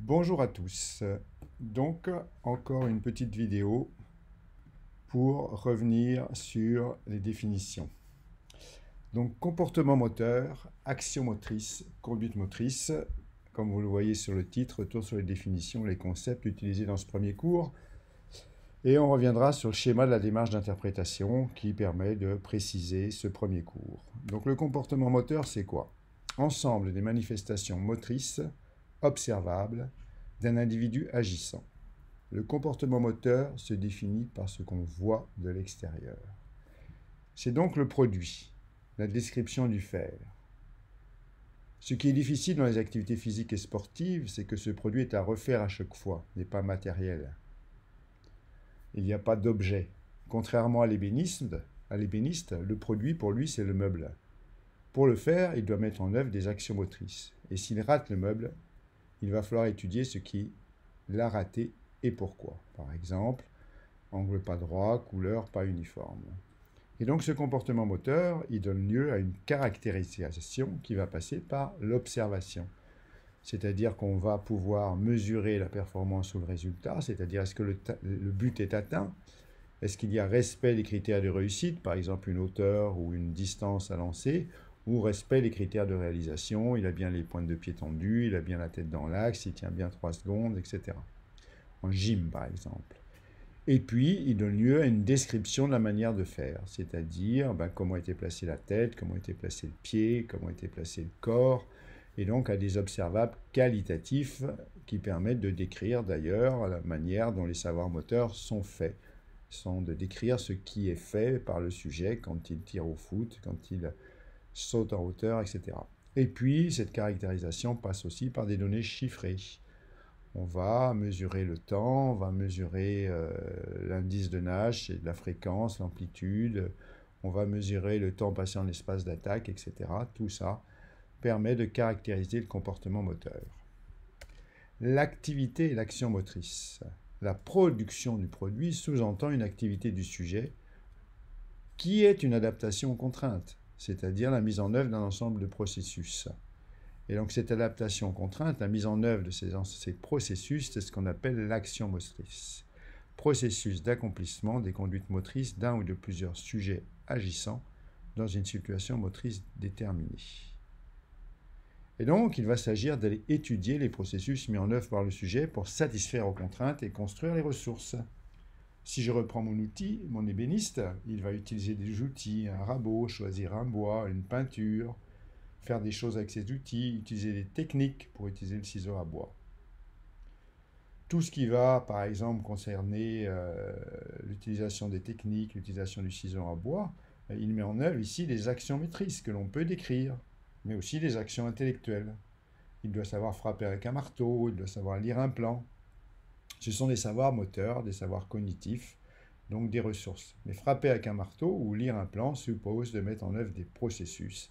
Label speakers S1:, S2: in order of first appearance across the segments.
S1: Bonjour à tous. Donc, encore une petite vidéo pour revenir sur les définitions. Donc, comportement moteur, action motrice, conduite motrice. Comme vous le voyez sur le titre, retour sur les définitions, les concepts utilisés dans ce premier cours. Et on reviendra sur le schéma de la démarche d'interprétation qui permet de préciser ce premier cours. Donc, le comportement moteur, c'est quoi? Ensemble des manifestations motrices observables d'un individu agissant. Le comportement moteur se définit par ce qu'on voit de l'extérieur. C'est donc le produit, la description du faire. Ce qui est difficile dans les activités physiques et sportives, c'est que ce produit est à refaire à chaque fois, n'est pas matériel. Il n'y a pas d'objet. Contrairement à l'ébéniste, le produit pour lui c'est le meuble. Pour le faire, il doit mettre en œuvre des actions motrices. Et s'il rate le meuble, il va falloir étudier ce qui l'a raté et pourquoi. Par exemple, angle pas droit, couleur pas uniforme. Et donc ce comportement moteur, il donne lieu à une caractérisation qui va passer par l'observation. C'est-à-dire qu'on va pouvoir mesurer la performance ou le résultat, c'est-à-dire est-ce que le but est atteint, est-ce qu'il y a respect des critères de réussite, par exemple une hauteur ou une distance à lancer, ou respect des critères de réalisation, il a bien les pointes de pied tendues, il a bien la tête dans l'axe, il tient bien 3 secondes, etc. En gym, par exemple. Et puis, il donne lieu à une description de la manière de faire, c'est-à-dire comment était placée la tête, comment était placé le pied, comment était placé le corps, et donc à des observables qualitatifs qui permettent de décrire d'ailleurs la manière dont les savoirs moteurs sont faits, sont de décrire ce qui est fait par le sujet quand il tire au foot, quand il saute en hauteur, etc. Et puis, cette caractérisation passe aussi par des données chiffrées. On va mesurer le temps, on va mesurer l'indice de Nash et de la fréquence, l'amplitude, on va mesurer le temps passé en espace d'attaque, etc. Tout ça permet de caractériser le comportement moteur. L'activité et l'action motrice. La production du produit sous-entend une activité du sujet qui est une adaptation aux contraintes, c'est-à-dire la mise en œuvre d'un ensemble de processus. Et donc cette adaptation aux contraintes, la mise en œuvre de ces processus, c'est ce qu'on appelle l'action motrice. Processus d'accomplissement des conduites motrices d'un ou de plusieurs sujets agissant dans une situation motrice déterminée. Et donc, il va s'agir d'aller étudier les processus mis en œuvre par le sujet pour satisfaire aux contraintes et construire les ressources. Si je reprends mon outil, mon ébéniste, il va utiliser des outils, un rabot, choisir un bois, une peinture, faire des choses avec ses outils, utiliser des techniques pour utiliser le ciseau à bois. Tout ce qui va, par exemple, concerner l'utilisation des techniques, l'utilisation du ciseau à bois, il met en œuvre ici des actions motrices que l'on peut décrire, mais aussi des actions intellectuelles. Il doit savoir frapper avec un marteau, il doit savoir lire un plan. Ce sont des savoirs moteurs, des savoirs cognitifs, donc des ressources. Mais frapper avec un marteau ou lire un plan suppose de mettre en œuvre des processus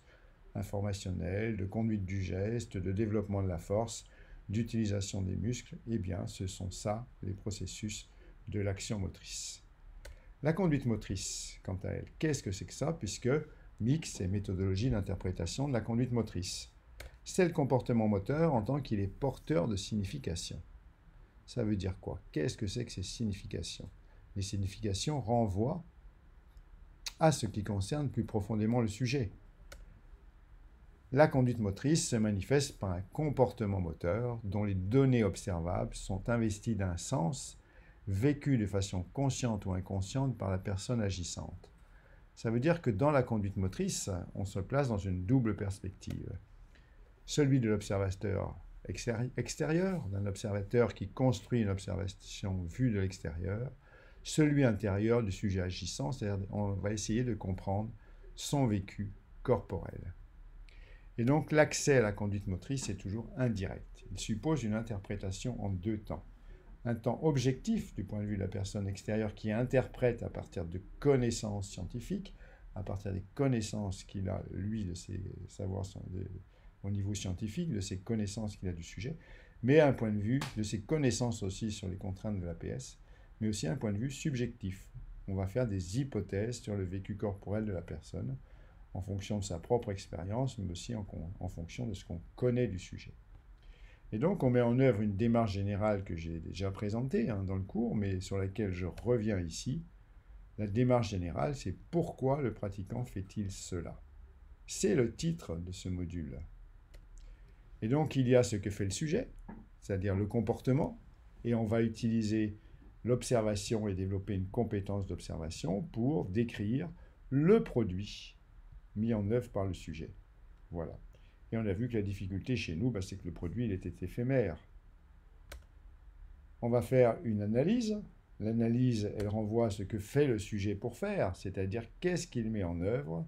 S1: informationnels, de conduite du geste, de développement de la force, d'utilisation des muscles. Eh bien, ce sont ça les processus de l'action motrice. La conduite motrice, quant à elle, qu'est-ce que c'est que ça? Puisque MIC, c'est méthodologie d'interprétation de la conduite motrice. C'est le comportement moteur en tant qu'il est porteur de signification. Ça veut dire quoi? Qu'est-ce que c'est que ces significations? Les significations renvoient à ce qui concerne plus profondément le sujet. La conduite motrice se manifeste par un comportement moteur dont les données observables sont investies d'un sens vécu de façon consciente ou inconsciente par la personne agissante. Ça veut dire que dans la conduite motrice, on se place dans une double perspective. Celui de l'observateur extérieur, d'un observateur qui construit une observation vue de l'extérieur, celui intérieur du sujet agissant, c'est-à-dire on va essayer de comprendre son vécu corporel. Et donc l'accès à la conduite motrice est toujours indirect. Il suppose une interprétation en deux temps. Un temps objectif du point de vue de la personne extérieure qui interprète à partir de connaissances scientifiques, à partir des connaissances qu'il a, lui, de ses savoirs au niveau scientifique, de ses connaissances qu'il a du sujet, mais un point de vue de ses connaissances aussi sur les contraintes de l'APS, mais aussi un point de vue subjectif. On va faire des hypothèses sur le vécu corporel de la personne, en fonction de sa propre expérience, mais aussi en fonction de ce qu'on connaît du sujet. Et donc, on met en œuvre une démarche générale que j'ai déjà présentée dans le cours, mais sur laquelle je reviens ici. La démarche générale, c'est pourquoi le pratiquant fait-il cela? C'est le titre de ce module. Et donc, il y a ce que fait le sujet, c'est-à-dire le comportement, et on va utiliser l'observation et développer une compétence d'observation pour décrire le produit mis en œuvre par le sujet. Voilà. Et on a vu que la difficulté chez nous, c'est que le produit, il était éphémère. On va faire une analyse. L'analyse, elle renvoie à ce que fait le sujet pour faire, c'est-à-dire qu'est-ce qu'il met en œuvre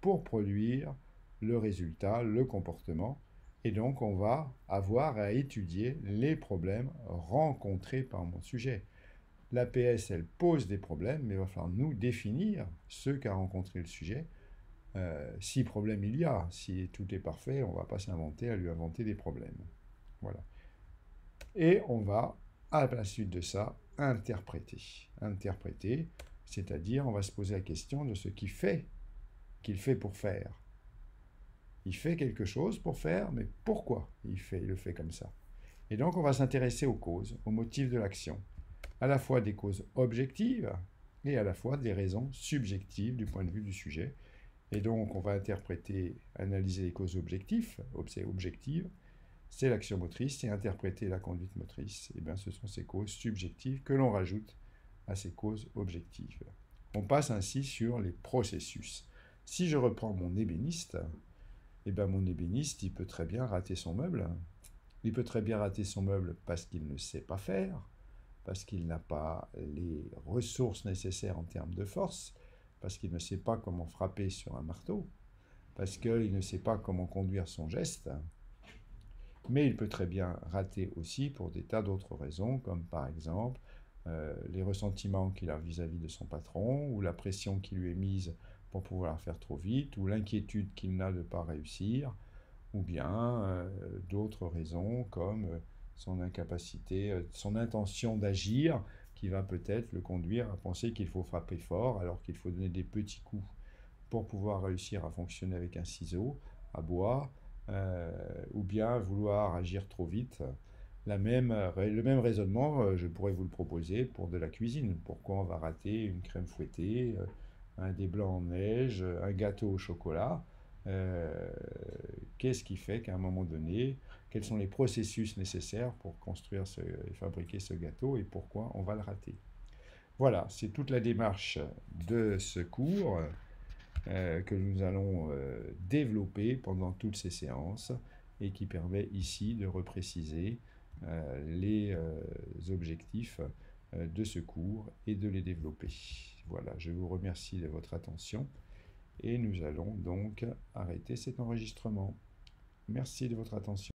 S1: pour produire le résultat, le comportement. Et donc, on va avoir à étudier les problèmes rencontrés par mon sujet. L'APS, elle pose des problèmes, mais il va falloir nous définir ce qu'a rencontré le sujet. Si problème il y a, si tout est parfait, on ne va pas s'inventer à lui inventer des problèmes. Voilà. Et on va, à la suite de ça, interpréter. Interpréter, c'est-à-dire on va se poser la question de ce qu'il fait pour faire. Il fait quelque chose pour faire, mais pourquoi il le fait comme ça? Et donc on va s'intéresser aux causes, aux motifs de l'action, à la fois des causes objectives et à la fois des raisons subjectives du point de vue du sujet. Et donc on va interpréter, analyser les causes objectives, c'est l'action motrice, c'est interpréter la conduite motrice. Et bien ce sont ces causes subjectives que l'on rajoute à ces causes objectives. On passe ainsi sur les processus. Si je reprends mon ébéniste, mon ébéniste, il peut très bien rater son meuble. Il peut très bien rater son meuble parce qu'il ne sait pas faire, parce qu'il n'a pas les ressources nécessaires en termes de force, parce qu'il ne sait pas comment frapper sur un marteau, parce qu'il ne sait pas comment conduire son geste. Mais il peut très bien rater aussi pour des tas d'autres raisons, comme par exemple les ressentiments qu'il a vis-à-vis de son patron, ou la pression qui lui est mise pour pouvoir faire trop vite, ou l'inquiétude qu'il n'a de ne pas réussir, ou bien d'autres raisons comme son incapacité, son intention d'agir, qui va peut-être le conduire à penser qu'il faut frapper fort alors qu'il faut donner des petits coups pour pouvoir réussir à fonctionner avec un ciseau à bois, ou bien vouloir agir trop vite. Le même raisonnement, je pourrais vous le proposer pour de la cuisine. Pourquoi on va rater une crème fouettée, un des blancs en neige, un gâteau au chocolat? Qu'est-ce qui fait qu'à un moment donné, quels sont les processus nécessaires pour construire et fabriquer ce gâteau et pourquoi on va le rater? Voilà, c'est toute la démarche de ce cours que nous allons développer pendant toutes ces séances et qui permet ici de repréciser les objectifs de ce cours et de les développer. Voilà, je vous remercie de votre attention et nous allons donc arrêter cet enregistrement. Merci de votre attention.